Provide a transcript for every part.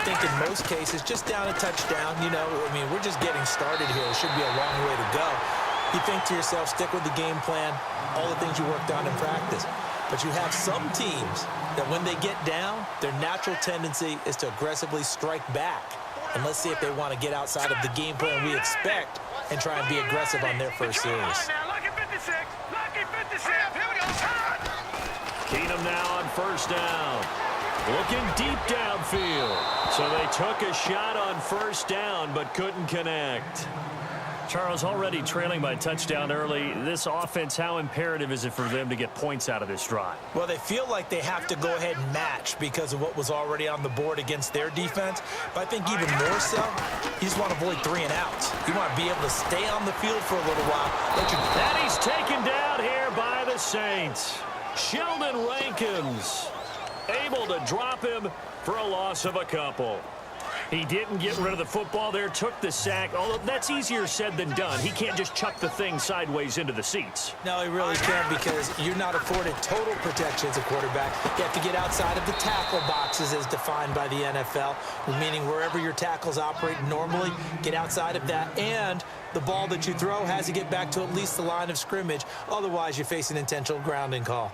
think in most cases, just down a touchdown, you know, I mean, we're just getting started here. It should be a long way to go. You think to yourself, stick with the game plan, all the things you worked on in practice. But you have some teams that when they get down, their natural tendency is to aggressively strike back. And let's see if they want to get outside of the game plan we expect and try and be aggressive on their first series. Keenum now on first down. Looking deep downfield. So they took a shot on first down but couldn't connect. Charles, already trailing by a touchdown early. This offense, how imperative is it for them to get points out of this drive? Well, they feel like they have to go ahead and match because of what was already on the board against their defense. But I think even more so, you just want to avoid 3 and outs. You want to be able to stay on the field for a little while. And he's taken down here by the Saints. Sheldon Rankins able to drop him for a loss of a couple. He didn't get rid of the football there, took the sack, although that's easier said than done. He can't just chuck the thing sideways into the seats. No, he really can't because you're not afforded total protection as a quarterback. You have to get outside of the tackle boxes as defined by the NFL, meaning wherever your tackles operate normally, get outside of that, and the ball that you throw has to get back to at least the line of scrimmage. Otherwise, you face an intentional grounding call.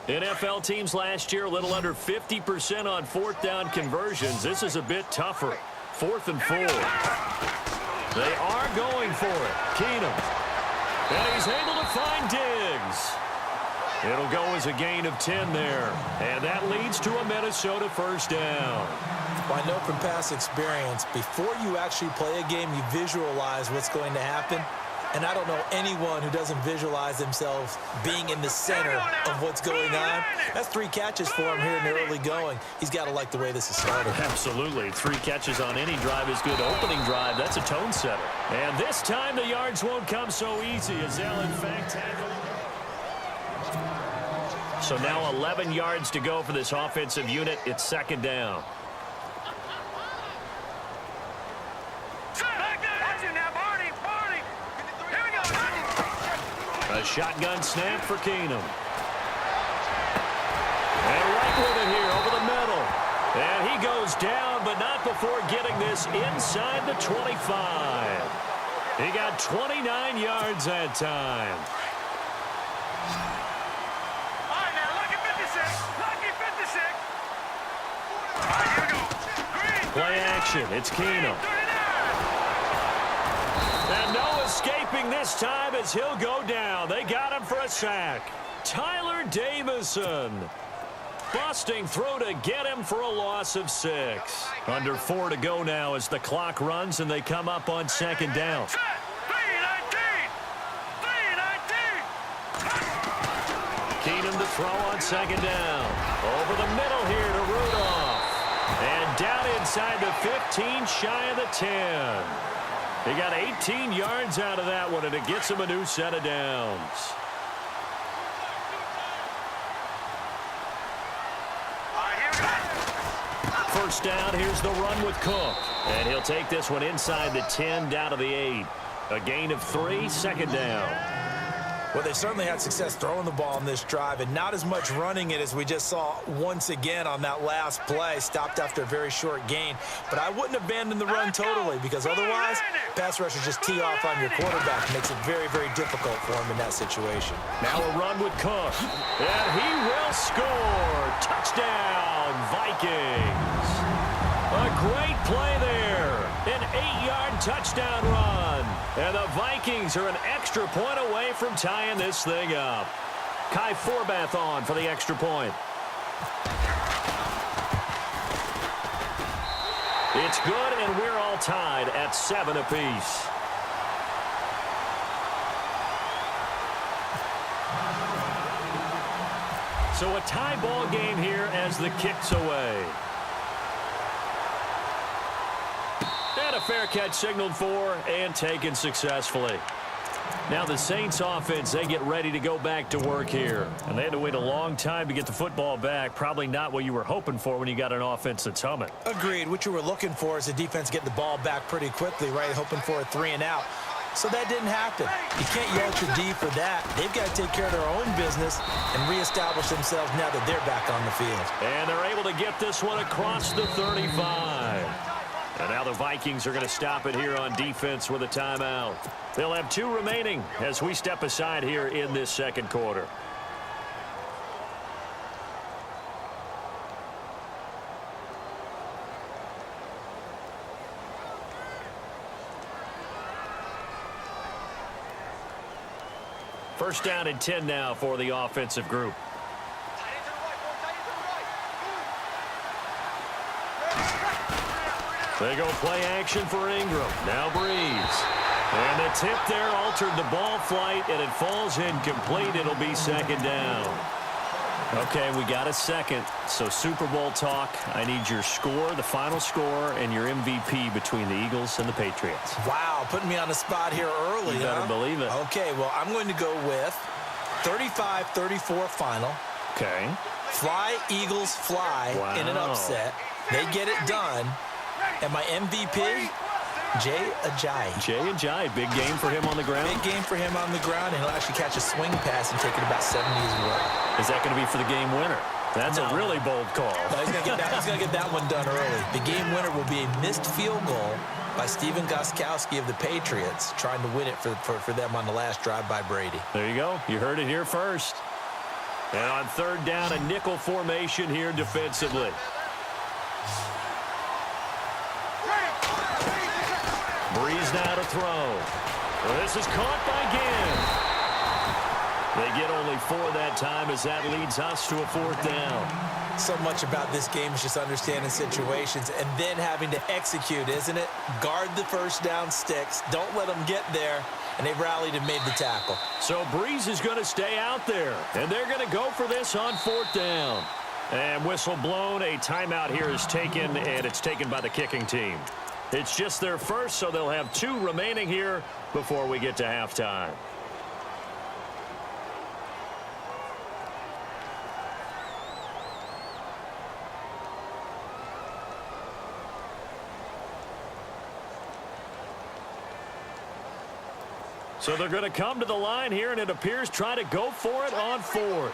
NFL teams last year a little under 50% on fourth down conversions. This is a bit tougher. 4th and 4. They are going for it. Keenum. And he's able to find Diggs. It'll go as a gain of 10 there. And that leads to a Minnesota first down. Well, I know from past experience, before you actually play a game, you visualize what's going to happen. And I don't know anyone who doesn't visualize themselves being in the center of what's going on. That's 3 catches for him here in the early going. He's got to like the way this is started. Absolutely. 3 catches on any drive is good. Opening drive, that's a tone setter. And this time the yards won't come so easy as they'll in fact tackle. So now 11 yards to go for this offensive unit. It's 2nd down. A shotgun snap for Keenum. And right with it here over the middle. And he goes down, but not before getting this inside the 25. He got 29 yards that time. All right, now look at 56. Lucky 56. All right, here we go. Play action. It's Keenum. And no escaping this time as he'll go down. They got him for a sack. Tyler Davison busting through to get him for a loss of 6. Under 4 to go now as the clock runs and they come up on 2nd down. Keenum to throw on 2nd down. Over the middle here to Rudolph. And down inside the 15, shy of the 10. He got 18 yards out of that one, and it gets him a new set of downs. First down, here's the run with Cook. And he'll take this one inside the 10, down to the 8. A gain of 3, 2nd down. Well, they certainly had success throwing the ball in this drive and not as much running it as we just saw once again on that last play. Stopped after a very short gain. But I wouldn't abandon the run totally because otherwise, pass rushers just tee off on your quarterback. Makes it very, very difficult for him in that situation. Now a run with Cook. And he will score. Touchdown, Vikings. A great play there. An 8-yard touchdown run. And the Vikings are an extra point away from tying this thing up. Kai Forbath on for the extra point. It's good, and we're all tied at 7 apiece. So a tie ball game here as the kick's away. And a fair catch signaled for and taken successfully. Now the Saints offense, they get ready to go back to work here. And they had to wait a long time to get the football back. Probably not what you were hoping for when you got an offense that's humming. Agreed. What you were looking for is the defense getting the ball back pretty quickly, right? Hoping for a 3 and out. So that didn't happen. You can't yell at your D for that. They've got to take care of their own business and reestablish themselves now that they're back on the field. And they're able to get this one across the 35. And now the Vikings are going to stop it here on defense with a timeout. They'll have 2 remaining as we step aside here in this second quarter. First down and 10 now for the offensive group. They go play action for Ingram. Now Breeze. And the tip there altered the ball flight, and it falls incomplete. It'll be second down. Okay, we got a second. So Super Bowl talk. I need your score, the final score, and your MVP between the Eagles and the Patriots. Wow, putting me on the spot here early, You better believe it. Okay, well, I'm going to go with 35-34 final. Okay. Fly, Eagles, fly in an Wow. upset. They get it done. And my MVP, Jay Ajayi. Jay Ajayi, big game for him on the ground. Big game for him on the ground, and he'll actually catch a swing pass and take it about 70 as well. Is that going to be for the game winner? That's a really bold call. No, he's going to get that one done early. The game winner will be a missed field goal by Steven Gostkowski of the Patriots, trying to win it for them on the last drive by Brady. There you go. You heard it here first. And on third down, a nickel formation here defensively. Breeze now to throw. Well, this is caught by Ginn. They get only 4 that time as that leads us to a 4th down. So much about this game is just understanding situations and then having to execute, isn't it? Guard the first down sticks. Don't let them get there. And they've rallied and made the tackle. So Breeze is going to stay out there. And they're going to go for this on 4th down. And whistle blown. A timeout here is taken, and it's taken by the kicking team. It's just their first, so they'll have 2 remaining here before we get to halftime. So they're going to come to the line here, and it appears try to go for it on 4th.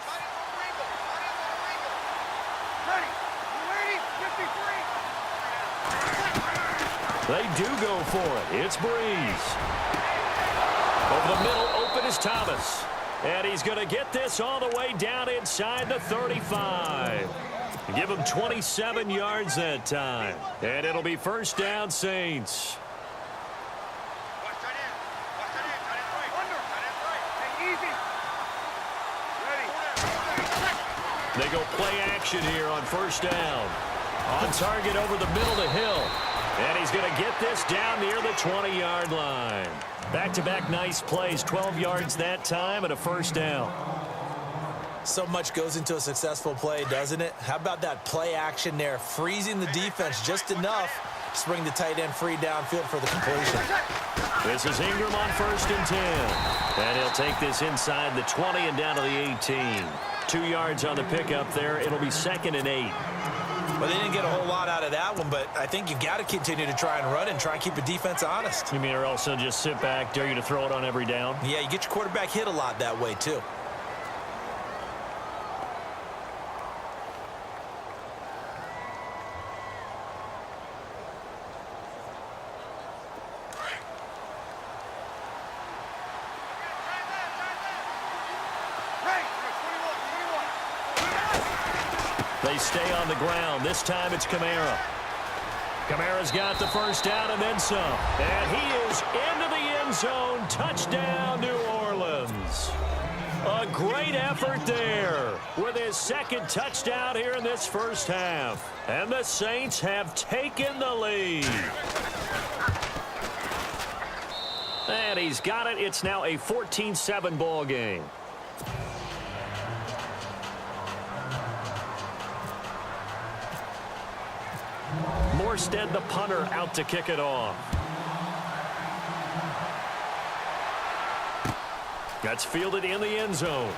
They do go for it. It's Breeze. Over the middle, open is Thomas. And he's going to get this all the way down inside the 35. Give him 27 yards that time. And it'll be first down, Saints. They go play action here on first down. On target over the middle to Hill. And he's going to get this down near the 20-yard line. Back-to-back nice plays, 12 yards that time and a first down. So much goes into a successful play, doesn't it? How about that play action there, freezing the defense just enough to bring the tight end free downfield for the completion. This is Ingram on 1st and 10. And he'll take this inside the 20 and down to the 18. 2 yards on the pickup there. It'll be 2nd and 8. Well, they didn't get a whole lot out of that one, but I think you've got to continue to try and run and try and keep the defense honest. You mean or else they'll just sit back, dare you to throw it on every down? Yeah, you get your quarterback hit a lot that way, too. They stay on the ground. This time it's Kamara. Kamara's got the first down and then some. And he is into the end zone. Touchdown, New Orleans. A great effort there with his 2nd touchdown here in this first half. And the Saints have taken the lead. And he's got it. It's now a 14-7 ball game. Morstead, the punter, out to kick it off. That's fielded in the end zone.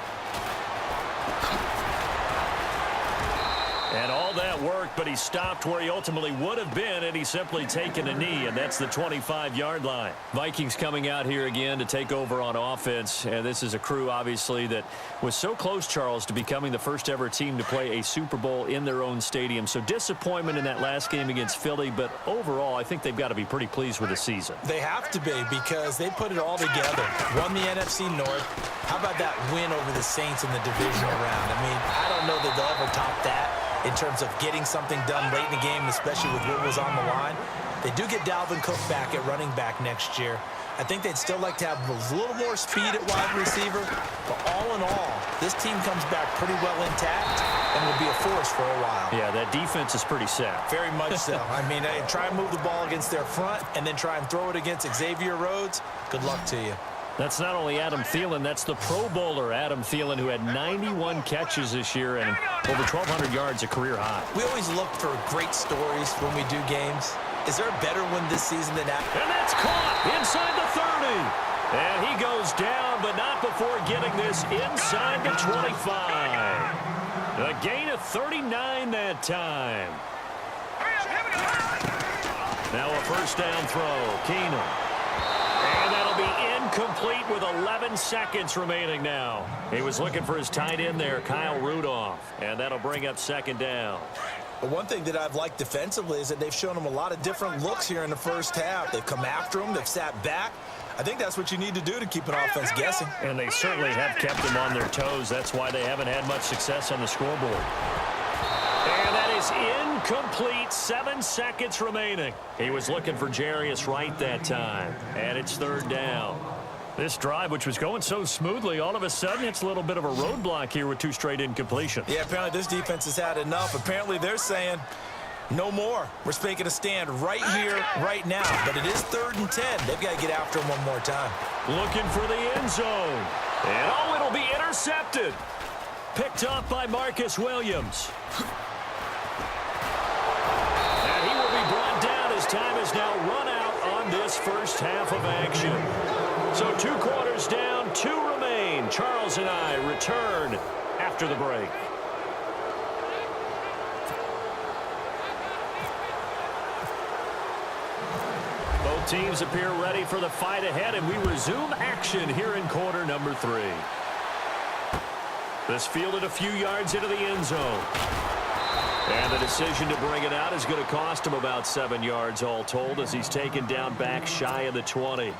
And all that worked, but he stopped where he ultimately would have been, and he's simply taken a knee, and that's the 25-yard line. Vikings coming out here again to take over on offense, and this is a crew, obviously, that was so close, Charles, to becoming the first-ever team to play a Super Bowl in their own stadium. So disappointment in that last game against Philly, but overall, I think they've got to be pretty pleased with the season. They have to be because they put it all together. Won the NFC North. How about that win over the Saints in the divisional round? I mean, I don't know that they'll ever top that in terms of getting something done late in the game, especially with what was on the line. They do get Dalvin Cook back at running back next year. I think they'd still like to have a little more speed at wide receiver. But all in all, this team comes back pretty well intact and will be a force for a while. Yeah, that defense is pretty set. Very much so. I mean, try and move the ball against their front and then try and throw it against Xavier Rhodes. Good luck to you. That's not only Adam Thielen, that's the Pro Bowler, Adam Thielen, who had 91 catches this year and over 1,200 yards, a career high. We always look for great stories when we do games. Is there a better one this season than that? And that's caught inside the 30. And he goes down, but not before getting this inside the 25. A gain of 39 that time. Now a first down throw, Keenum. And that'll be incomplete with 11 seconds remaining now. He was looking for his tight end there, Kyle Rudolph. And that'll bring up second down. But one thing that I've liked defensively is that they've shown him a lot of different looks here in the first half. They've come after him. They've sat back. I think that's what you need to do to keep an offense guessing. And they certainly have kept them on their toes. That's why they haven't had much success on the scoreboard. And that is incomplete. 7 seconds remaining. He was looking for Jarius Wright that time. And it's third down. This drive, which was going so smoothly, all of a sudden it's a little bit of a roadblock here with 2 straight incompletion. Yeah, apparently this defense has had enough. Apparently they're saying no more. We're making a stand right here, right now. But it is 3rd and 10. They've got to get after him one more time. Looking for the end zone. And oh, it'll be intercepted. Picked up by Marcus Williams. And he will be brought down as time is now run out on this first half of action. So 2 quarters down, 2 remain. Charles and I return after the break. Both teams appear ready for the fight ahead, and we resume action here in quarter number 3. This fielded a few yards into the end zone. And the decision to bring it out is going to cost him about 7 yards all told as he's taken down back shy of the 20.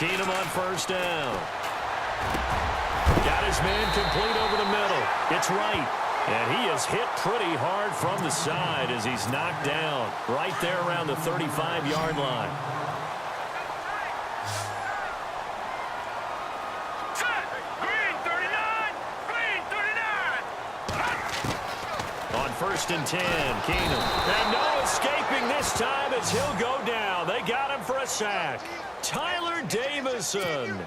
Keenum on first down. Got his man complete over the middle. It's right. And he is hit pretty hard from the side as he's knocked down right there around the 35-yard line. Green 39! Green 39! On first and 10, Keenum. And no escaping this time as he'll go down. They got him for a sack. Tyler Davison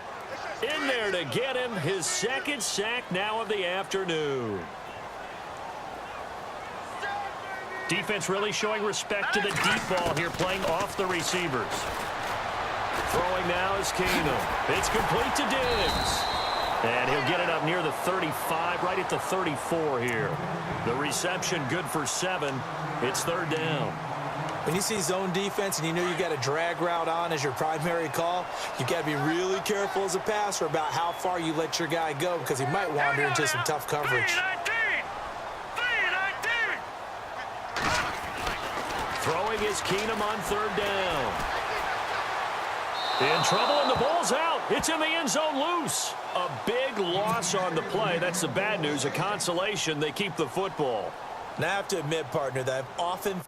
in there to get him his 2nd sack now of the afternoon. Defense really showing respect to the deep ball here, playing off the receivers. Throwing now is Keenum. It's complete to Diggs. And he'll get it up near the 35, right at the 34 here. The reception good for 7. It's third down. When you see zone defense and you know you got a drag route on as your primary call, you got to be really careful as a passer about how far you let your guy go because he might wander into some tough coverage. Throwing is Keenum on third down. In trouble and the ball's out. It's in the end zone loose. A big loss on the play. That's the bad news. A consolation. They keep the football. And I have to admit, partner, that I've often